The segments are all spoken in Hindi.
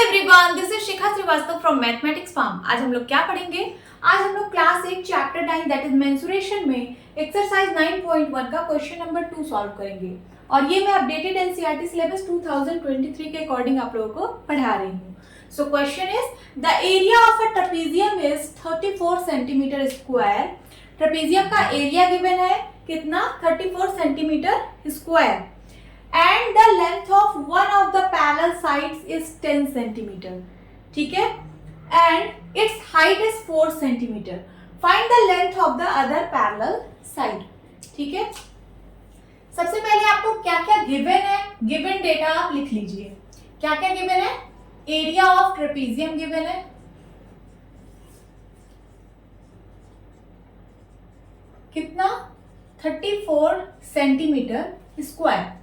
Everyone, this is Shikha Srivastava from mathematics farm. आज हम लोग क्या पढ़ेंगे? आज हम लोग class 8 chapter 9 that is mensuration में एक्सरसाइज 9.1 का क्वेश्चन नंबर 2 सॉल्व करेंगे। और ये मैं अपडेटेड एनसीईआरटी सिलेबस 2023 के अकॉर्डिंग आप लोगों को पढ़ा रही हूँ। So question is the area of a trapezium is 34 centimetre square. Trapezium का एरिया गिवन है कितना? 34 centimetre square and the length of one of the parallel sides is 10 centimeter. ठीक है, and its height is 4 centimeter. Find the length of the other parallel side. ठीक है, सबसे पहले आपको क्या क्या गिवन है, गिवन डेटा आप लिख लीजिए। क्या क्या गिवन है? एरिया ऑफ ट्रेपेजियम गिवन है, कितना? 34 centimetre square.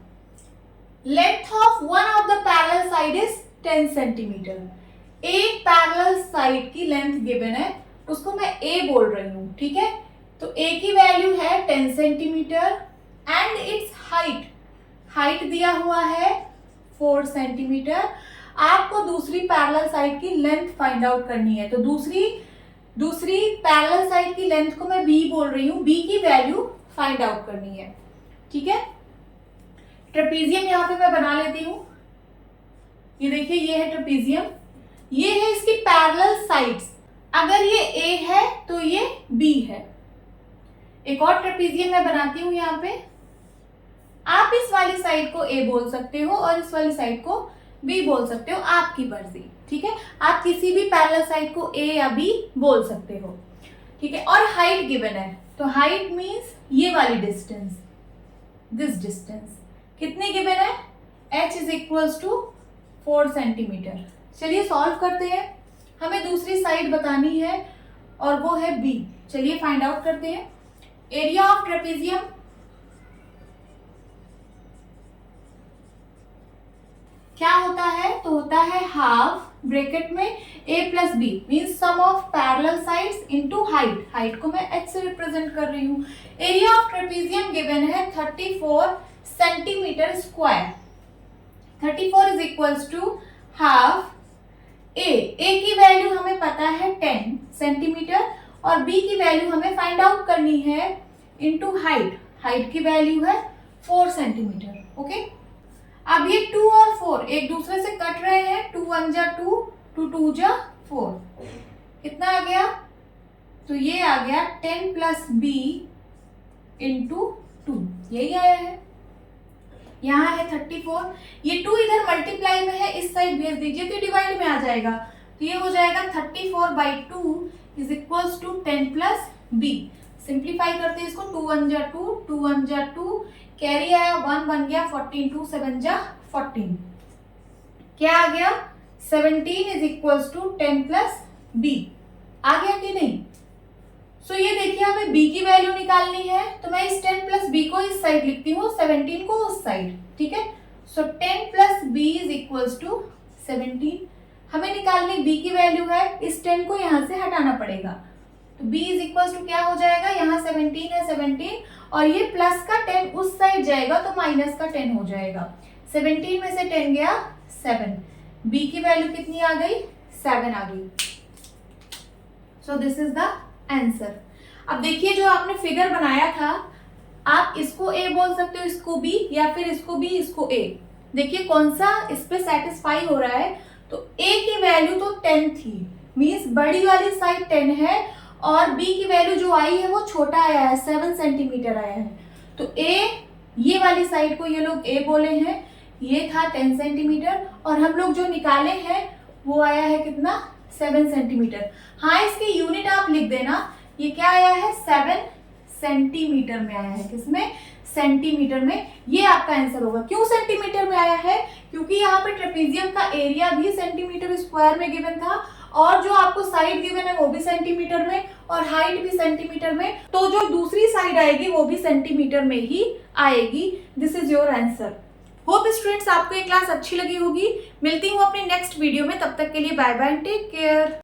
Length of one of the parallel side is 10 centimetre. एक पैरेलल साइड की लेंथ गिवन है, उसको मैं ए बोल रही हूं, ठीक है? तो ए की वैल्यू है 10 सेंटीमीटर एंड इट्स हाइट दिया हुआ है 4 सेंटीमीटर। आपको दूसरी पैरेलल साइड की लेंथ फाइंड आउट करनी है, तो दूसरी पैरेलल साइड की लेंथ को मैं बी बोल रही हूं, बी की वैल्यू फाइंड आउट करनी है, ठीक है? ट्रेपेजियम यहाँ पे मैं बना लेती हूँ। ये देखिए, ये है ट्रेपेजियम, ये है इसकी पैरेलल साइड्स। अगर ये ए है तो ये बी है। एक और ट्रेपेजियम मैं बनाती हूँ यहाँ पे। आप इस वाली साइड को ए बोल सकते हो और इस वाली साइड को बी बोल सकते हो, आपकी मर्जी, ठीक है? आप किसी भी पैरेलल साइड को ए या बी बोल सकते हो, ठीक है? और हाइट गिवन है, तो हाइट मीन्स ये वाली डिस्टेंस, दिस डिस्टेंस कितनी गिवन है? h is equals to 4 centimetre. चलिए सॉल्व करते हैं। हमें दूसरी साइड बतानी है और वो है b। चलिए फाइंड आउट करते हैं। एरिया ऑफ ट्रेपेजियम क्या होता है? तो होता है हाफ ब्रैकेट में a plus b means sum of parallel sides into height. Height को मैं h से रिप्रेजेंट कर रही हूँ। एरिया ऑफ ट्रेपेजियम गिवन है 34 centimetre square. 34 is equals to half a की वैल्यू हमें पता है 10 सेंटीमीटर और बी की वैल्यू हमें फाइंड आउट करनी है इनटू हाइट की वैल्यू है 4 सेंटीमीटर। ओके, अब ये 2 और 4 एक दूसरे से कट रहे हैं, 2 1 जा 2, 2 2 जा 4, कितना आ गया? तो ये आ गया 10 प्लस बी इंटू 2, यही आया है। यहाँ है 34, ये 2 इधर मल्टीप्लाई में है, इस साइड भेज दीजिए तो डिवाइड में आ जाएगा। तो ये हो जाएगा 34/2 is equals to 10 plus b. Simplify करते हैं इसको, 2 1 जा 2, 2 1 जा 2, कैरी आया 1 बन गया 14, 2 7 जा 14। क्या आ गया? 17 is equals to 10 plus b. आ गया कि नहीं? सो ये देखिए, हमें b की वैल्यू निकालनी है, तो मैं इस 10 प्लस बी को इस साइड लिखती हूँ, 17 को उस साइड, ठीक है? So 10 plus b is equals to 17। हमें निकालनी b की वैल्यू है, इस 10 को यहाँ से हटाना पड़ेगा, तो b इज इक्वल्स टू क्या हो जाएगा? यहाँ 17 है, 17 और ये प्लस का 10 उस साइड जाएगा तो माइनस का 10 हो जाएगा। 17 में से 10 गया 7, b की वैल्यू कितनी आ गई? 7 आ गई। So this is the answer. अब देखिए, जो आपने फिगर बनाया था, आप इसको ए बोल सकते हो, इसको बी, या फिर इसको बी इसको ए। देखिए कौन सा इस पे सेटिस्फाई हो रहा है। तो ए की वैल्यू तो 10 थी, मींस बड़ी वाली साइड 10 है, और बी की वैल्यू जो आई है वो छोटा आया है, 7 सेंटीमीटर आया है। तो ए, ये वाली साइड को ये लोग ए बोले हैं, ये था 10 सेंटीमीटर, और हम लोग जो निकाले हैं वो आया है कितना? 7 सेंटीमीटर। हाँ, इसकी यूनिट आप लिख देना, ये क्या आया है? 7 सेंटीमीटर में आया है। किसमें? सेंटीमीटर में। ये आपका आंसर होगा। क्यों सेंटीमीटर में आया है? क्योंकि यहाँ पे ट्रेपेजियम का एरिया भी सेंटीमीटर स्क्वायर में गिवन था, और जो आपको साइड गिवन है वो भी सेंटीमीटर में, और हाइट भी सेंटीमीटर में, तो जो दूसरी साइड आएगी वो भी सेंटीमीटर में ही आएगी। This is your answer. Hope students आपको ये क्लास अच्छी लगी होगी। मिलती हूँ अपने नेक्स्ट वीडियो में, तब तक के लिए बाय बाय, टेक केयर।